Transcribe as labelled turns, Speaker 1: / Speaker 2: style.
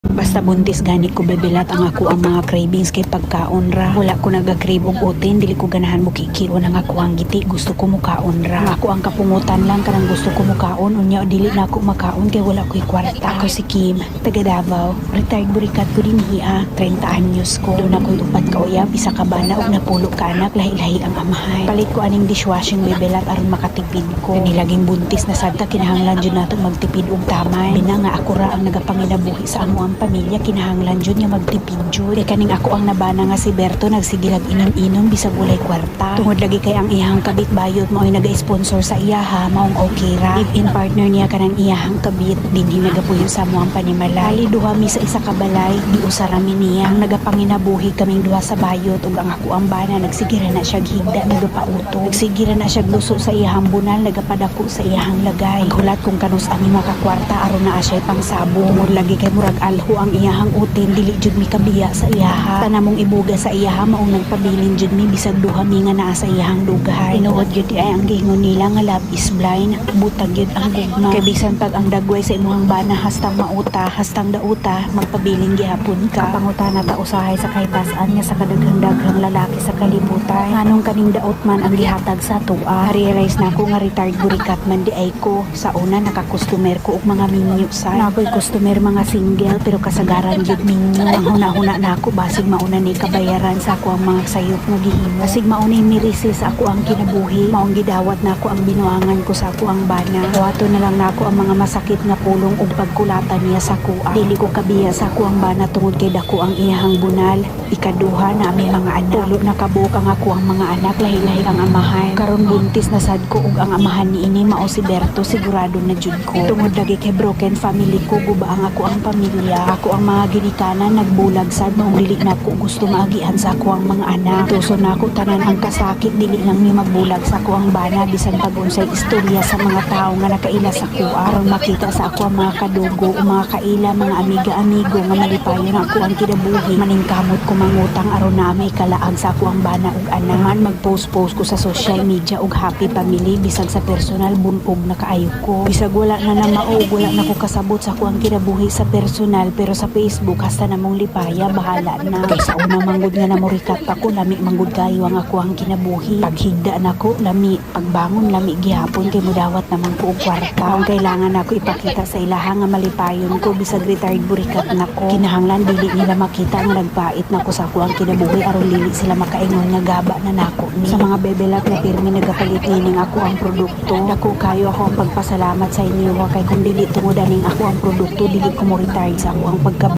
Speaker 1: Basta buntis gani ko bebelat ang ako ang mga cravings kay pagkaon ra. Wala ko nagakrave og oten, dili ko ganahan mo kikiron ang ako ang giti, gusto ko mukaon ra. Ang ako ang kapungutan lang kanang gusto ko mukaon, unya dili na ako makaon kay wala ko'y kwarta. Ako si Kim, taga Davao, retired burikat ko din hiya, 30 anyos ko. Doon ako'y upat ka uyab, isa ka bana og napulo ka anak, lahi-lahi ang amahay. Palit ko aning dishwashing bebelat aron makatipid ko. Kani laging buntis na sadta kinahanglan jud nato magtipid og tamay. Bina nga ako ra ang nagapanginabuhi sa amo ang pamilya, kinahanglan jud nga magtipid jud. Kay kaning ako ang nabana nga si Berto nagsigilag inom-inom bisag walay kwarta. Tungod lagi kay ang iyahang kabit bayot mao ay naga-sponsor sa iyaha, maong okay ra. Live-in partner niya kanang iyahang kabit dinhi nagapuyo sa amo ang panimala. Ali duha mi sa isa ka balay, di usarami niya ang nagapanginabuhi kaming duha sa bayot ug ang ako ang bana nagsigira na siya higda nagapauto. Nagsigira na siya luso sa iyahang bunal, nagapadako sa iyahang lagay. Ang hulat kung kanus ani makakwarta aron naa siya pang sabo. Tungod lagi kay murag alho ang iyahang utin, dili jud mi kabiya sa iyaha. Tanamong ibuga sa iyaha maong nagpabilin jud mi bisag duha mi nga naa sa iyahang lugar. Tinuod jud ay ang giingon nila nga love is blind, butag jud ang gugma. Kay bisan pag ang dagway sa imong bana hastang mauta, hastang dauta, magpabiling gihapon ka. Pangutana ta usahay sa kahitasan nga sa kadaghang-daghang lalaki sa kalibutan. Anong kaning daot man ang gihatag sa tuwa. Realize na ko nga retired burikat man di ay ko. Sa una naka-customer ko og mga minyo sa. Nakoy customer mga single pero kasagaran jud minyo. Ang huna-huna na ako basig mauna ni kabayaran sa ako ang mga sayop nga gihimo. Basig mauna ni mirisi sa ako ang kinabuhi. Maong gidawat na ako ang binuangan ko sa ako ang bana. Wato na lang na ako ang mga masakit nga pulong ug pagkulatan niya sa kuha. Dili ko kabiya sa ako ang bana tungod kay dako ang iyahang bunal. Ikaduha na aming mga anak. Tulo na kabuok ang ako ang mga anak, lahi-lahi ang amahan. Karon buntis na sad ko ug ang amahan ni ini mao si Berto, sigurado na jud ko. Tungod lagi kay broken family ko, guba ang ako ang pamilya. Ako ang mga ginikanan nagbulag sad mao dili na ko gusto maagian sa ako ang mga anak. Tuso na ako tanan ang kasakit, dili lang mi magbulag sa ako ang bana bisan pag unsay istorya sa mga tawo nga nakaila sa kuha aron makita sa ako ang mga kadugo o mga kaila, mga amiga-amigo nga malipayon ako ang kinabuhi. Maningkamot ko mangutang aron na may kalaag sa ako ang bana ug anak. Man mag-post-post ko sa social media og happy family bisag sa personal bunog na kaayo ko. Bisag wala na maog, wala na ko kasabot sa ako ang kinabuhi sa personal, pero sa Facebook hasta namong lipaya bahala na. Kay sa una manggod nga namurikat pa ko, lami manggod kayo ang ako ang kinabuhi. Paghigda na ko, lami. Pagbangon, lami gihapon kay mudawat naman ko og kwarta. Ang kailangan ako ipakita sa ilaha nga malipayon ko bisag retired burikat na ko. Kinahanglan dili nila makita nga nagpait na ko sa ako ang kinabuhi aron dili sila makaingon nga gaba na nako ni. Sa mga bebelat na pirmi nagapalit ning ako ang produkto. Dako kayo ako ang pagpasalamat sa inyo kay kung dili tungod aning ako ang produkto, dili ko mo retired sa ako ang pagka